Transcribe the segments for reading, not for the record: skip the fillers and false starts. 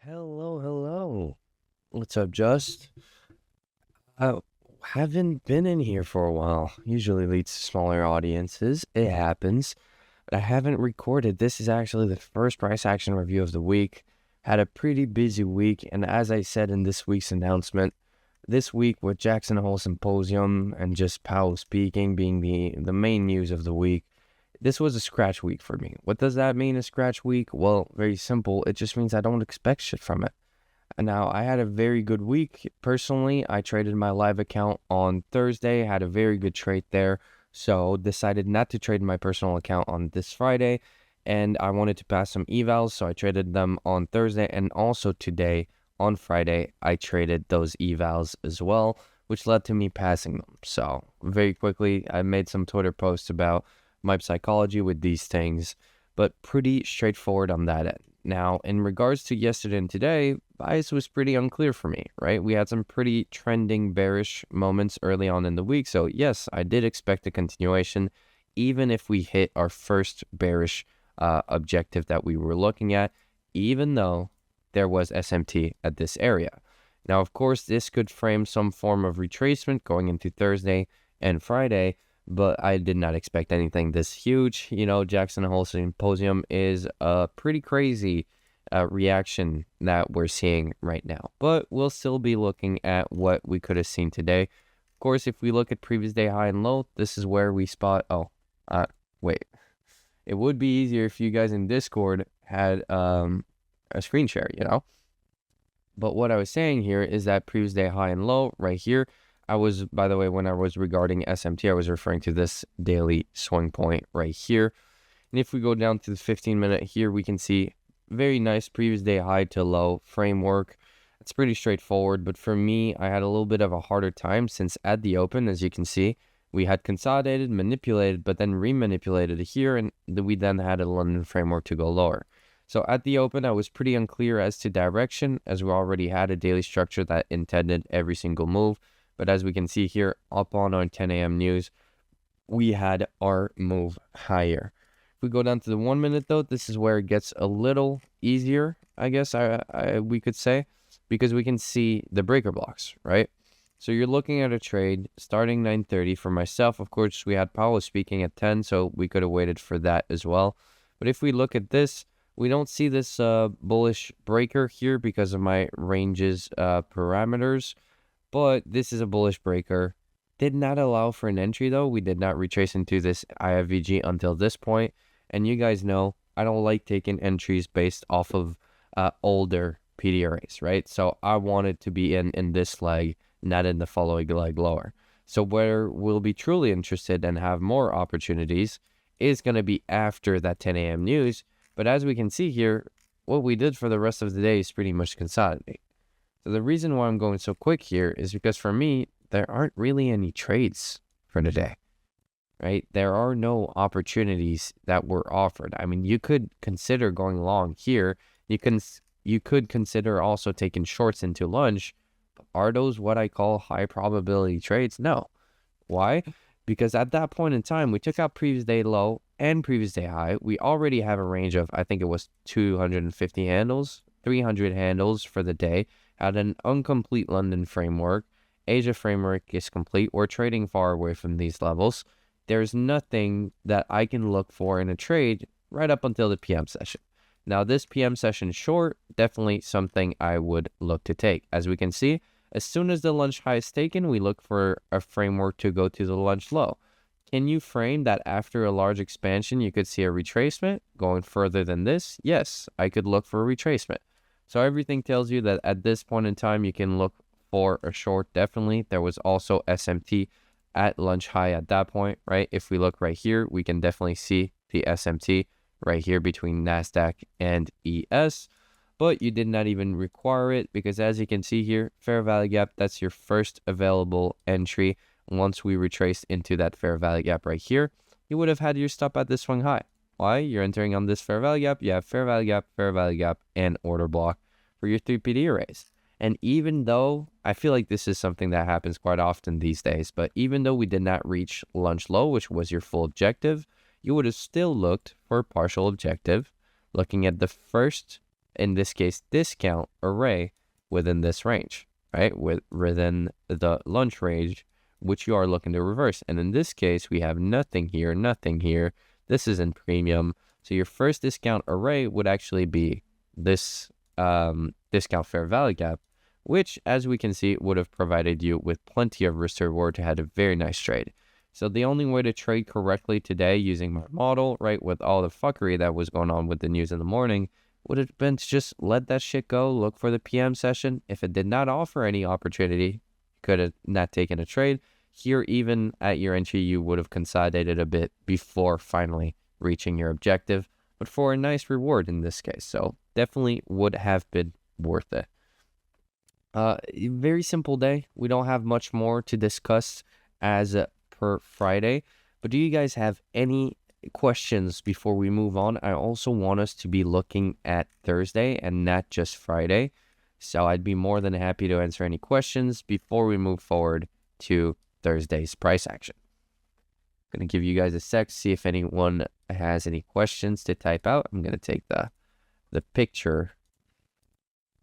Hello, hello. What's up, Just? I haven't been in here for a while. Usually leads to smaller audiences. It happens. But I haven't recorded. This is actually the first price action review of the week. Had a pretty busy week, and as I said in this week's announcement, this week with Jackson Hole Symposium and just Powell speaking being the main news of the week, this was a scratch week for me. What does that mean, a scratch week? Well, very simple. It just means I don't expect shit from it. Now, I had a very good week. Personally, I traded my live account on Thursday, had a very good trade there. So, decided not to trade my personal account on this Friday. And I wanted to pass some evals, so I traded them on Thursday. And also today, on Friday, I traded those evals as well, which led to me passing them. So, very quickly, I made some Twitter posts about my psychology with these things, but pretty straightforward on that end. Now, in regards to yesterday and today, bias was pretty unclear for me, right? We had some pretty trending bearish moments early on in the week. So yes, I did expect a continuation, even if we hit our first bearish objective that we were looking at, even though there was SMT at this area. Now, of course, this could frame some form of retracement going into Thursday and Friday, but I did not expect anything this huge. Jackson Hole Symposium is a pretty crazy reaction that we're seeing right now. But we'll still be looking at what we could have seen today. Of course, if we look at previous day high and low, this is where we spot. Wait. It would be easier if you guys in Discord had a screen share. But what I was saying here is that previous day high and low right here. By the way, when I was regarding SMT, I was referring to this daily swing point right here. And if we go down to the 15-minute here, we can see very nice previous day high to low framework. It's pretty straightforward, but for me, I had a little bit of a harder time since at the open, as you can see, we had consolidated, manipulated, but then remanipulated here, and we then had a London framework to go lower. So at the open, I was pretty unclear as to direction, as we already had a daily structure that intended every single move. But as we can see here, up on our 10 a.m. news, we had our move higher. If we go down to the 1 minute, though, this is where it gets a little easier, I guess we could say, because we can see the breaker blocks, right? So you're looking at a trade starting 9:30. For myself, of course, we had Powell speaking at 10, so we could have waited for that as well. But if we look at this, we don't see this bullish breaker here because of my ranges parameters. But this is a bullish breaker. Did not allow for an entry, though. We did not retrace into this IFVG until this point. And you guys know I don't like taking entries based off of older PDRAs, right? So I wanted to be in this leg, not in the following leg lower. So where we'll be truly interested and have more opportunities is going to be after that 10 a.m. news. But as we can see here, what we did for the rest of the day is pretty much consolidate. So the reason why I'm going so quick here is because for me, there aren't really any trades for today, right? There are no opportunities that were offered. I mean, you could consider going long here. You could consider also taking shorts into lunch. But are those what I call high probability trades? No. Why? Because at that point in time, we took out previous day low and previous day high. We already have a range of, I think it was 250 handles, 300 handles for the day. Had an incomplete London framework. Asia framework is complete. We're trading far away from these levels. There's nothing that I can look for in a trade right up until the PM session. Now, this PM session short, definitely something I would look to take. As we can see, as soon as the lunch high is taken, we look for a framework to go to the lunch low. Can you frame that after a large expansion, you could see a retracement going further than this? Yes, I could look for a retracement. So everything tells you that at this point in time, you can look for a short. Definitely. There was also SMT at lunch high at that point, right? If we look right here, we can definitely see the SMT right here between NASDAQ and ES. But you did not even require it because as you can see here, fair value gap, that's your first available entry. Once we retraced into that fair value gap right here, you would have had your stop at this swing high. Why? You're entering on this fair value gap. You have fair value gap, and order block for your 3 PD arrays. And even though I feel like this is something that happens quite often these days, but even though we did not reach lunch low, which was your full objective, you would have still looked for a partial objective, looking at the first in this case, discount array within this range, right? Within the lunch range, which you are looking to reverse. And in this case, we have nothing here, nothing here. This is in premium. So your first discount array would actually be this discount fair value gap, which, as we can see, would have provided you with plenty of risk to reward to have a very nice trade. So the only way to trade correctly today using my model, right, with all the fuckery that was going on with the news in the morning, would have been to just let that shit go, look for the PM session. If it did not offer any opportunity, you could have not taken a trade. Here, even at your entry, you would have consolidated a bit before finally reaching your objective, but for a nice reward in this case. So definitely would have been worth it. Very simple day. We don't have much more to discuss as per Friday, but do you guys have any questions before we move on? I also want us to be looking at Thursday and not just Friday. So I'd be more than happy to answer any questions before we move forward to Thursday's price action. I'm going to give you guys a sec, see if anyone has any questions to type out. I'm going to take the picture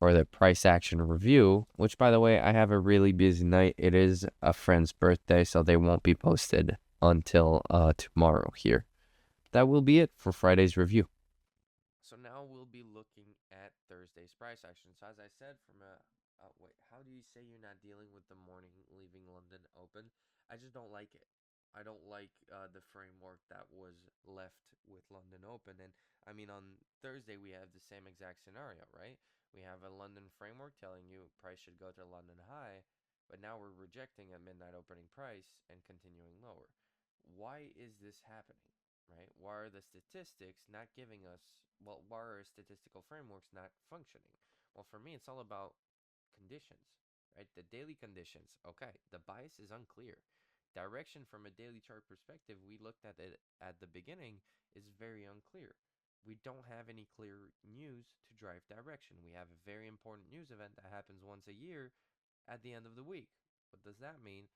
or the price action review, which, by the way, I have a really busy night. It is a friend's birthday, so they won't be posted until tomorrow here. That will be it for Friday's review. So now we'll be looking at Thursday's price action. So as I said, wait, how do you say you're not dealing with the morning leaving London open? I just don't like it. I don't like the framework that was left with London open. And I mean, on Thursday, we have the same exact scenario, right? We have a London framework telling you price should go to London high, but now we're rejecting a midnight opening price and continuing lower. Why is this happening? Right? Why are the statistics not giving us, well, why are statistical frameworks not functioning? Well, for me, it's all about conditions, right? The daily conditions. Okay, the bias is unclear. Direction from a daily chart perspective, we looked at it at the beginning, is very unclear. We don't have any clear news to drive direction. We have a very important news event that happens once a year at the end of the week. What does that mean?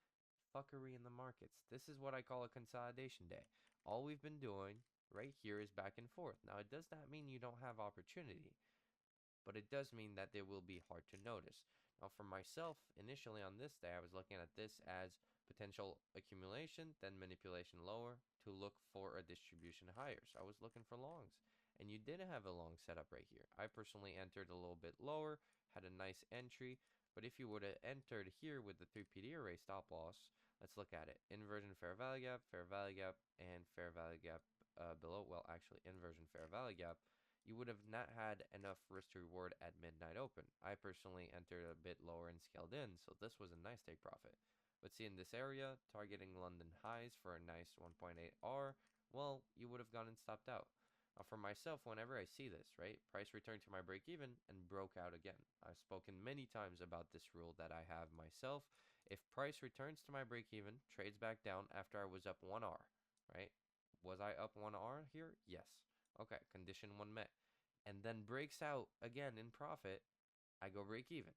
Fuckery in the markets. This is what I call a consolidation day. All we've been doing right here is back and forth. Now, it does not mean you don't have opportunity, but it does mean that they will be hard to notice. Now, for myself, initially on this day, I was looking at this as potential accumulation, then manipulation lower to look for a distribution higher. So I was looking for longs, and you did have a long setup right here. I personally entered a little bit lower, had a nice entry, but if you would have entered here with the 3PD array stop loss, let's look at it. Inversion fair value gap, and fair value gap below. Well, actually, inversion fair value gap, you would have not had enough risk to reward at midnight open. I personally entered a bit lower and scaled in, so this was a nice take profit. But see, in this area, targeting London highs for a nice 1.8R, well, you would have gone and stopped out. Now, for myself, whenever I see this, right, price returned to my break even and broke out again. I've spoken many times about this rule that I have myself. If price returns to my break even, trades back down after I was up 1R, right? Was I up 1R here? Yes. Okay, condition one met. And then breaks out again in profit, I go break even.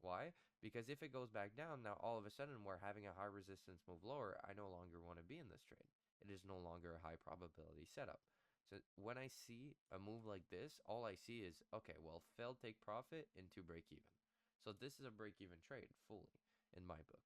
Why? Because if it goes back down, now all of a sudden we're having a high resistance move lower. I no longer want to be in this trade. It is no longer a high probability setup. So when I see a move like this, all I see is, okay, well, failed take profit into break even. So this is a break even trade fully in my book.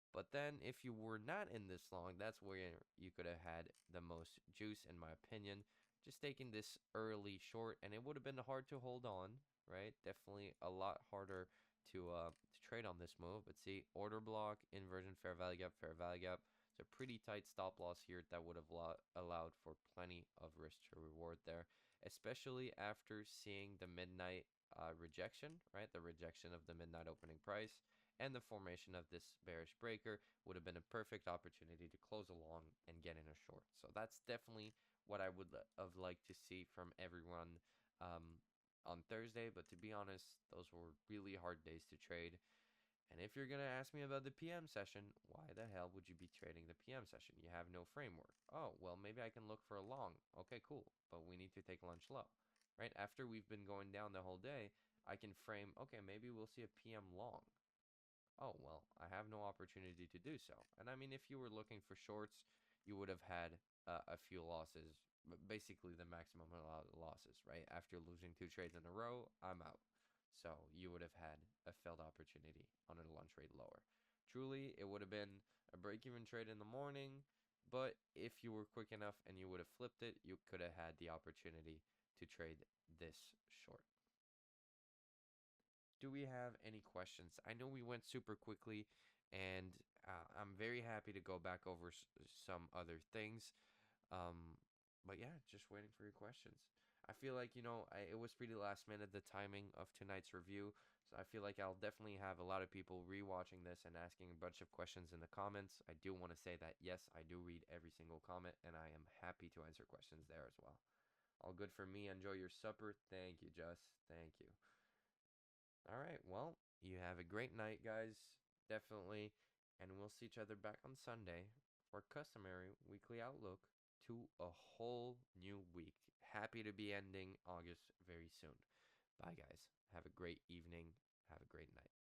But then if you were not in this long, that's where you could have had the most juice, in my opinion. Just taking this early short, and it would have been hard to hold on, right? Definitely a lot harder to trade on this move. But see, order block, inversion, fair value gap, fair value gap. It's a pretty tight stop loss here that would have allowed for plenty of risk to reward there, especially after seeing the midnight rejection, right? The rejection of the midnight opening price and the formation of this bearish breaker would have been a perfect opportunity to close along and get in a short. So that's definitely what I would have liked to see from everyone on Thursday. But to be honest, those were really hard days to trade. And if you're going to ask me about the PM session, why the hell would you be trading the PM session? You have no framework. Oh, well, maybe I can look for a long. Okay, cool. But we need to take lunch low, right? After we've been going down the whole day, I can frame, okay, maybe we'll see a PM long. Oh, well, I have no opportunity to do so. And I mean, if you were looking for shorts, you would have had a few losses basically the maximum allowed losses, right? After losing two trades in a row, I'm out. So you would have had a failed opportunity on a lunch rate lower. Truly, it would have been a break-even trade in the morning, but if you were quick enough and you would have flipped it, you could have had the opportunity to trade this short. Do we have any questions? I know we went super quickly, and I'm very happy to go back over some other things. Um, but yeah, just waiting for your questions. I feel like, it was pretty last minute, the timing of tonight's review. So I feel like I'll definitely have a lot of people rewatching this and asking a bunch of questions in the comments. I do want to say that, yes, I do read every single comment, and I am happy to answer questions there as well. All good for me. Enjoy your supper. Thank you, Jess. Thank you. All right. Well, you have a great night, guys. Definitely. And we'll see each other back on Sunday for customary weekly outlook to a whole new week. Happy to be ending August very soon. Bye, guys. Have a great evening. Have a great night.